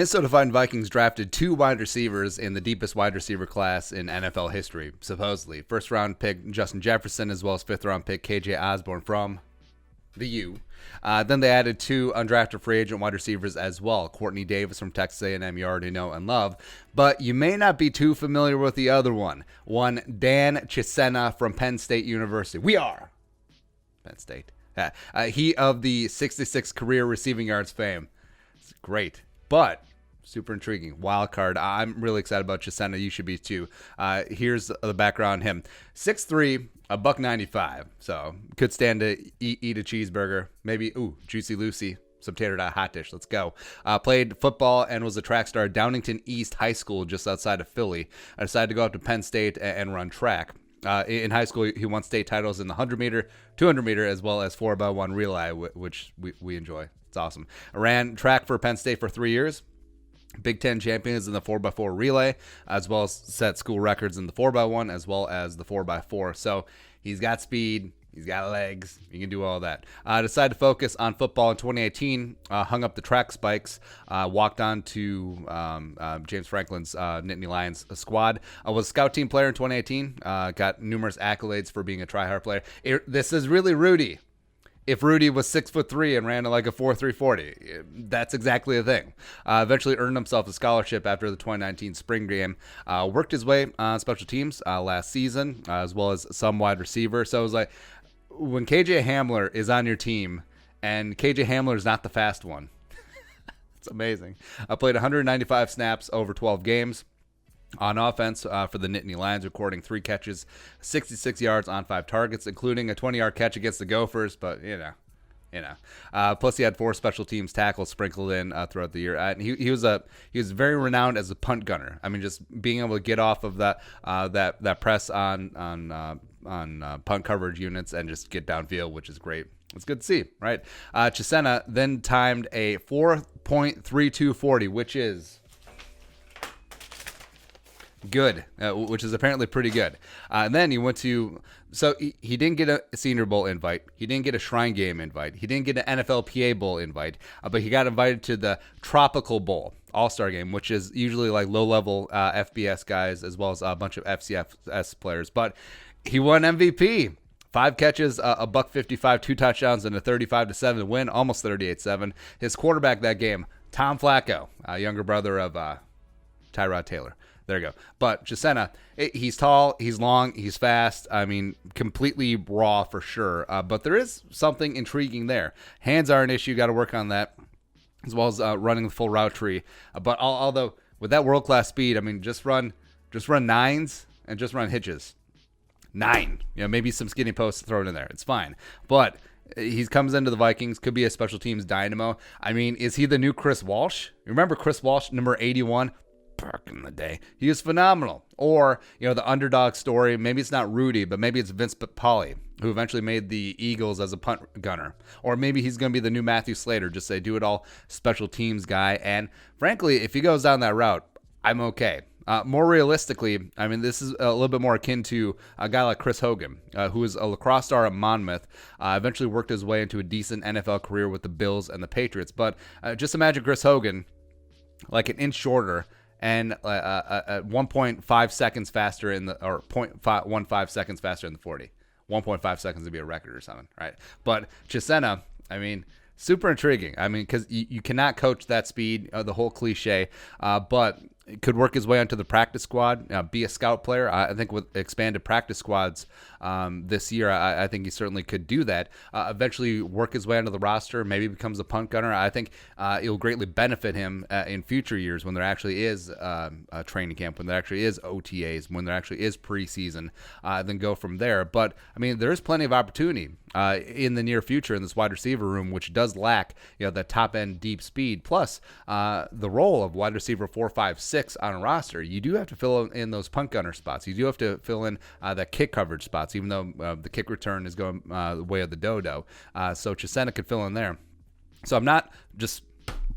Minnesota Vikings drafted 2 wide receivers in the deepest wide receiver class in NFL history, supposedly. First round pick Justin Jefferson, as well as 5th round pick KJ Osborne from the U. Then they added 2 undrafted free agent wide receivers as well. Courtney Davis from Texas A&M, you already know and love. But you may not be too familiar with the other one. One, Dan Chisena from Penn State University. We are Penn State. He of the 66 career receiving yards fame. It's great. But super intriguing. Wild card. I'm really excited about Chisena. You should be too. Here's the background on him. 6'3", $195. So could stand to eat a cheeseburger. Maybe, Juicy Lucy. Some tater tot hot dish. Let's go. Played football and was a track star at Downington East High School just outside of Philly. I decided to go up to Penn State and run track. In high school, he won state titles in the 100-meter, 200-meter, as well as 4x1 relay, which we enjoy. It's awesome. I ran track for Penn State for 3 years. Big Ten champions in the 4x4 relay, as well as set school records in the 4x1, as well as the 4x4. So he's got speed. He's got legs. You can do all that. Decided to focus on football in 2018. Hung up the track spikes. Walked on to James Franklin's Nittany Lions squad. I was a scout team player in 2018. Got numerous accolades for being a try-hard player. This is really Rudy. If Rudy was 6'3" and ran like a 4.3 40, that's exactly the thing. Eventually earned himself a scholarship after the 2019 spring game. Worked his way on special teams last season, as well as some wide receiver. So it was like, when KJ Hamler is on your team, and KJ Hamler is not the fast one, it's amazing. I played 195 snaps over 12 games. On offense for the Nittany Lions, recording 3 catches, 66 yards on 5 targets, including a 20-yard catch against the Gophers. But you know. Plus, he had 4 special teams tackles sprinkled in throughout the year. And he was very renowned as a punt gunner. I mean, just being able to get off of that press on punt coverage units and just get downfield, which is great. It's good to see, right? Chisena then timed a 4.32 40, which is good, which is apparently pretty good. And then he went to, so he didn't get a Senior Bowl invite. He didn't get a Shrine Game invite. He didn't get an NFLPA Bowl invite, but he got invited to the Tropical Bowl All-Star Game, which is usually like low-level FBS guys as well as a bunch of FCS players. But he won MVP. 5 catches, a $155, 2 touchdowns, and a 35-7 win, almost 38-7. His quarterback that game, Tom Flacco, younger brother of Tyrod Taylor. There you go. But Chisena, he's tall, he's long, he's fast. I mean, completely raw for sure. But there is something intriguing there. Hands are an issue. Got to work on that, as well as running the full route tree. But although with that world-class speed, I mean, just run nines and just run hitches. 9. Maybe some skinny posts thrown in there. It's fine. But he comes into the Vikings, could be a special teams dynamo. I mean, is he the new Chris Walsh? Remember Chris Walsh, number 81? Back in the day, he was phenomenal. Or the underdog story, maybe it's not Rudy, but maybe it's Vince Papale, who eventually made the Eagles as a punt gunner. Or maybe he's going to be the new Matthew Slater, just a do-it-all special teams guy. And frankly, if he goes down that route, I'm okay. More realistically, I mean, this is a little bit more akin to a guy like Chris Hogan, who was a lacrosse star at Monmouth, eventually worked his way into a decent NFL career with the Bills and the Patriots. But just imagine Chris Hogan, like an inch shorter, and 1.5 seconds faster or 0.15 seconds faster in the 40. 1.5 seconds would be a record or something, right? But Chisena, I mean, super intriguing. I mean, because you cannot coach that speed, the whole cliche, but could work his way onto the practice squad, be a scout player. I think with expanded practice squads this year, I think he certainly could do that. Eventually work his way onto the roster, maybe becomes a punt gunner. I think it'll greatly benefit him in future years when there actually is a training camp, when there actually is OTAs, when there actually is preseason, then go from there. But, I mean, there is plenty of opportunity in the near future in this wide receiver room, which does lack the top-end deep speed. Plus, the role of wide receiver 4, 5, 6 on a roster, you do have to fill in those punt gunner spots. You do have to fill in that kick coverage spots, even though the kick return is going the way of the dodo. So Chisena could fill in there. So I'm not just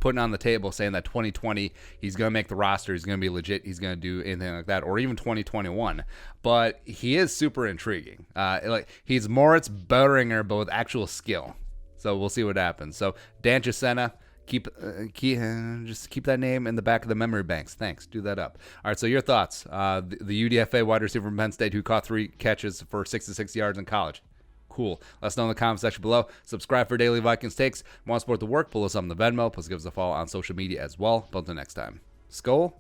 putting on the table saying that 2020 he's going to make the roster, he's going to be legit, he's going to do anything like that, or even 2021. But he is super intriguing. Like he's Moritz Böhringer, but with actual skill. So we'll see what happens. So Dan Chisena, Just keep that name in the back of the memory banks. Thanks. Do that up. All right. So your thoughts? The UDFA wide receiver from Penn State who caught 3 catches for 66 yards in college. Cool. Let us know in the comment section below. Subscribe for daily Vikings takes. Want to support the work? Pull us up on the Venmo. Plus give us a follow on social media as well. Until next time. Skol.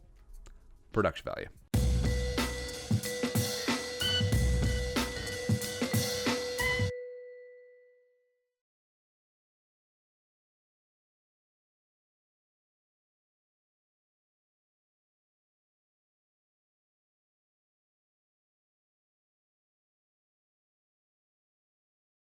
Production value.